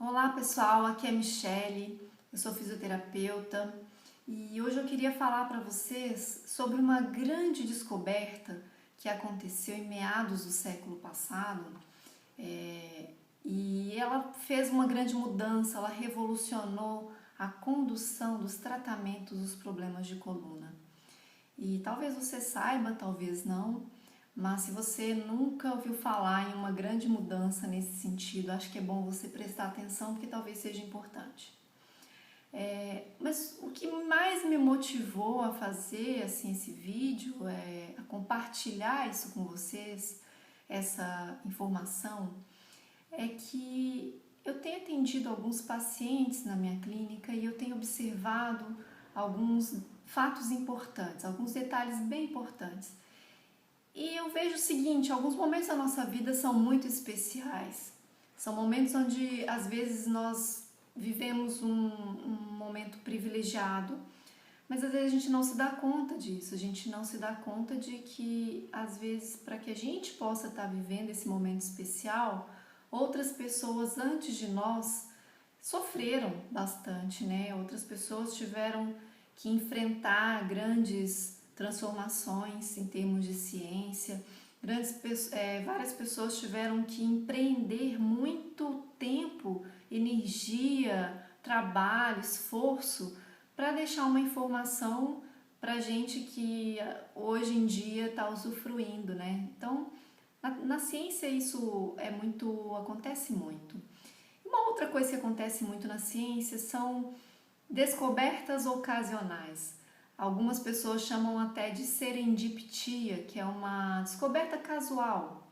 Olá pessoal, aqui é Michele, eu sou fisioterapeuta e hoje eu queria falar para vocês sobre uma grande descoberta que aconteceu em meados do século passado e ela fez uma grande mudança, ela revolucionou a condução dos tratamentos dos problemas de coluna. E talvez você saiba, talvez não, mas se você nunca ouviu falar em uma grande mudança nesse sentido, acho que é bom você prestar atenção porque talvez seja importante. Mas o que mais me motivou a fazer assim, esse vídeo, a compartilhar isso com vocês, essa informação, é que eu tenho atendido alguns pacientes na minha clínica e eu tenho observado alguns fatos importantes, alguns detalhes bem importantes. E eu vejo o seguinte, alguns momentos da nossa vida são muito especiais. São momentos onde, às vezes, nós vivemos um momento privilegiado, mas às vezes a gente não se dá conta disso. A gente não se dá conta de que, às vezes, para que a gente possa estar vivendo esse momento especial, outras pessoas antes de nós sofreram bastante, né? Outras pessoas tiveram que enfrentar grandes transformações em termos de ciência. Várias pessoas tiveram que empreender muito tempo, energia, trabalho, esforço para deixar uma informação para gente que hoje em dia está usufruindo, né? Então, na ciência isso acontece muito. Uma outra coisa que acontece muito na ciência são descobertas ocasionais. Algumas pessoas chamam até de serendipia, que é uma descoberta casual.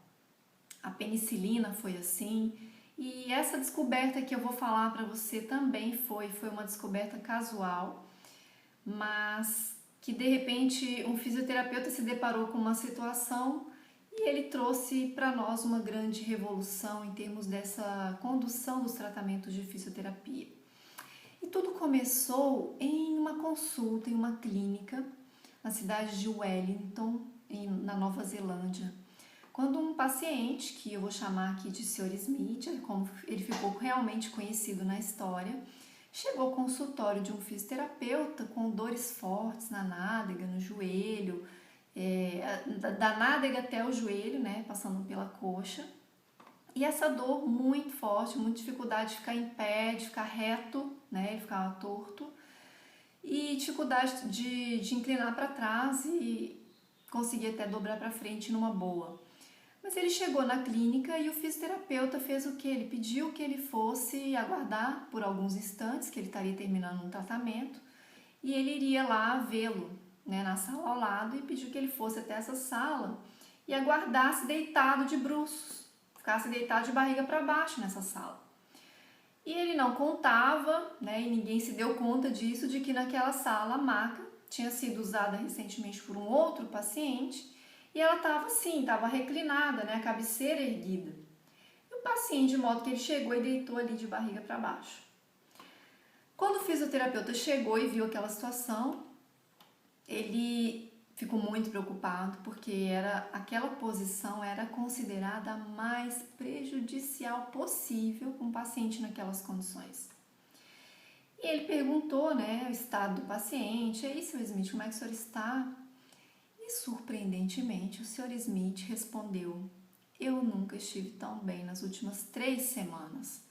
A penicilina foi assim, e essa descoberta que eu vou falar para você também foi uma descoberta casual, mas que de repente um fisioterapeuta se deparou com uma situação e ele trouxe para nós uma grande revolução em termos dessa condução dos tratamentos de fisioterapia. E tudo começou em uma consulta, em uma clínica, na cidade de Wellington, na Nova Zelândia. Quando um paciente, que eu vou chamar aqui de Sr. Smith, como ele ficou realmente conhecido na história, chegou ao consultório de um fisioterapeuta com dores fortes na nádega, no joelho, da nádega até o joelho, né, passando pela coxa. E essa dor muito forte, muita dificuldade de ficar em pé, de ficar reto, né? Ele ficava torto. E dificuldade de inclinar para trás e conseguir até dobrar para frente numa boa. Mas ele chegou na clínica e o fisioterapeuta fez o que? Ele pediu que ele fosse aguardar por alguns instantes, que ele estaria terminando um tratamento, e ele iria lá vê-lo, né, na sala ao lado, e pediu que ele fosse até essa sala e aguardasse deitado de bruços. Ficasse deitado de barriga para baixo nessa sala. E ele não contava, né, e ninguém se deu conta disso, de que naquela sala a maca tinha sido usada recentemente por um outro paciente e ela estava assim, estava reclinada, né, a cabeceira erguida. E o paciente, de modo que ele chegou e deitou ali de barriga para baixo. Quando o fisioterapeuta chegou e viu aquela situação, ele ficou muito preocupado porque aquela posição era considerada a mais prejudicial possível com o paciente naquelas condições. E ele perguntou, né, o estado do paciente. E aí, Sr. Smith, como é que o senhor está? E surpreendentemente, o Sr. Smith respondeu: eu nunca estive tão bem nas últimas 3 semanas.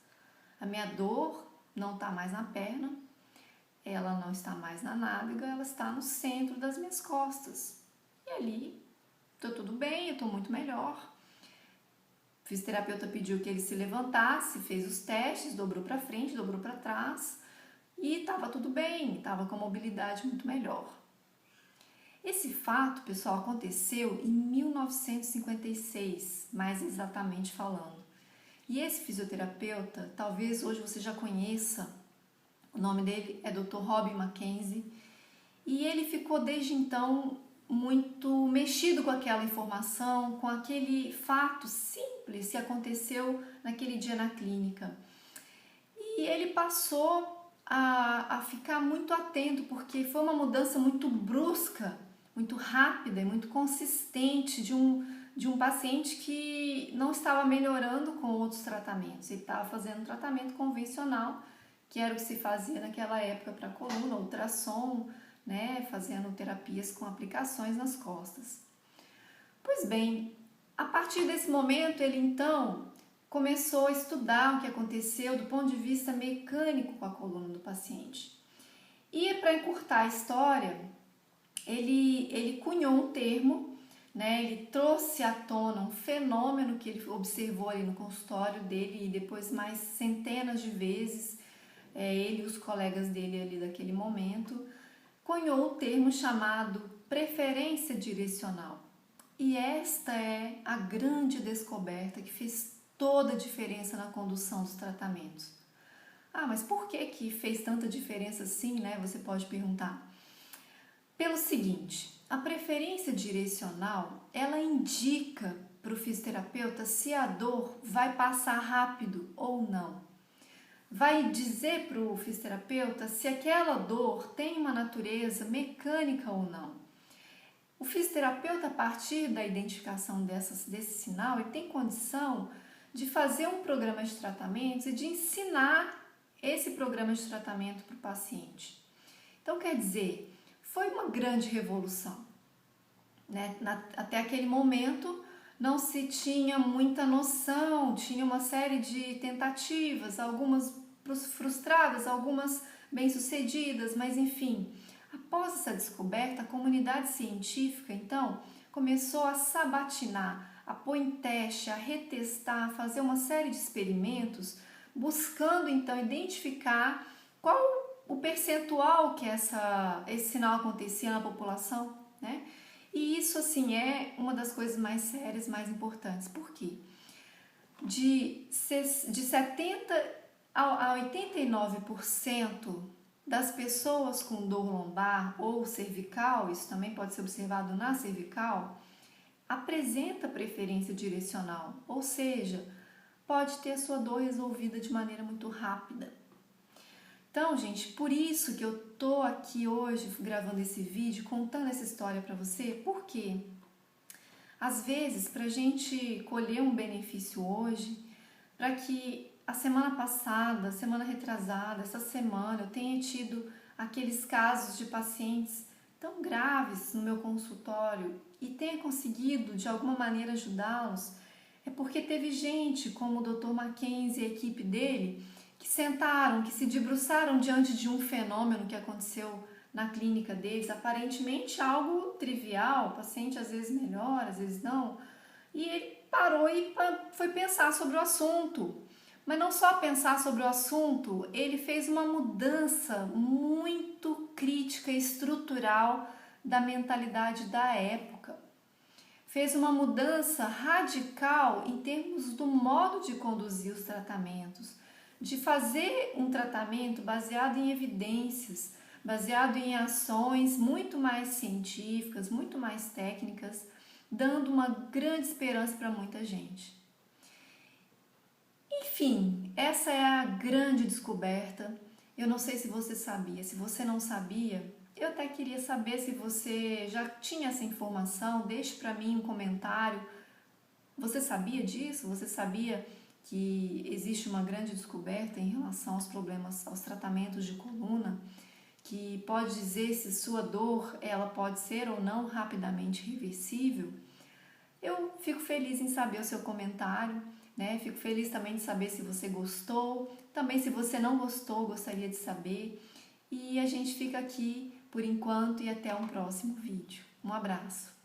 A minha dor não está mais na perna, ela não está mais na nádega, ela está no centro das minhas costas. E ali, estou tudo bem, eu estou muito melhor. O fisioterapeuta pediu que ele se levantasse, fez os testes, dobrou para frente, dobrou para trás e estava tudo bem, estava com a mobilidade muito melhor. Esse fato, pessoal, aconteceu em 1956, mais exatamente falando. E esse fisioterapeuta, talvez hoje você já conheça. O nome dele é Dr. Robin Mackenzie e ele ficou desde então muito mexido com aquela informação, com aquele fato simples que aconteceu naquele dia na clínica. E ele passou a ficar muito atento porque foi uma mudança muito brusca, muito rápida e muito consistente de um de um paciente que não estava melhorando com outros tratamentos, ele estava fazendo um tratamento convencional, que era o que se fazia naquela época para a coluna, ultrassom, né, fazendo terapias com aplicações nas costas. Pois bem, a partir desse momento ele então começou a estudar o que aconteceu do ponto de vista mecânico com a coluna do paciente. E para encurtar a história, ele cunhou um termo, né? Ele trouxe à tona um fenômeno que ele observou ali no consultório dele e depois mais centenas de vezes, ele e os colegas dele ali daquele momento, cunhou o termo chamado preferência direcional. E esta é a grande descoberta que fez toda a diferença na condução dos tratamentos. Ah, mas por que fez tanta diferença assim, né? Você pode perguntar. Pelo seguinte, a preferência direcional, ela indica para o fisioterapeuta se a dor vai passar rápido ou não. Vai dizer para o fisioterapeuta se aquela dor tem uma natureza mecânica ou não. O fisioterapeuta, a partir da identificação desse sinal, ele tem condição de fazer um programa de tratamentos e de ensinar esse programa de tratamento para o paciente. Então, quer dizer, foi uma grande revolução, né? Até aquele momento não se tinha muita noção, tinha uma série de tentativas, algumas frustradas, algumas bem-sucedidas, mas enfim, após essa descoberta, a comunidade científica então começou a sabatinar, a pôr em teste, a retestar, a fazer uma série de experimentos, buscando então identificar qual o percentual que esse sinal acontecia na população, né? E isso, assim, é uma das coisas mais sérias, mais importantes. Por quê? De 70% a 89% das pessoas com dor lombar ou cervical, isso também pode ser observado na cervical, apresenta preferência direcional, ou seja, pode ter a sua dor resolvida de maneira muito rápida. Então, gente, por isso que eu tô aqui hoje gravando esse vídeo, contando essa história para você, porque às vezes, para a gente colher um benefício hoje, para que a semana passada, semana retrasada, essa semana eu tenha tido aqueles casos de pacientes tão graves no meu consultório e tenha conseguido de alguma maneira ajudá-los, é porque teve gente como o Dr. Mackenzie e a equipe dele que sentaram, que se debruçaram diante de um fenômeno que aconteceu na clínica deles, aparentemente algo trivial, o paciente às vezes melhora, às vezes não, e ele parou e foi pensar sobre o assunto. Mas não só pensar sobre o assunto, ele fez uma mudança muito crítica e estrutural da mentalidade da época. Fez uma mudança radical em termos do modo de conduzir os tratamentos, de fazer um tratamento baseado em evidências, baseado em ações muito mais científicas, muito mais técnicas, dando uma grande esperança para muita gente. Enfim, essa é a grande descoberta. Eu não sei se você sabia. Se você não sabia, eu até queria saber se você já tinha essa informação. Deixe para mim um comentário. Você sabia disso? Você sabia que existe uma grande descoberta em relação aos problemas, aos tratamentos de coluna, que pode dizer se sua dor ela pode ser ou não rapidamente reversível? Eu fico feliz em saber o seu comentário, né? Fico feliz também de saber se você gostou, também se você não gostou, gostaria de saber. E a gente fica aqui por enquanto e até um próximo vídeo. Um abraço!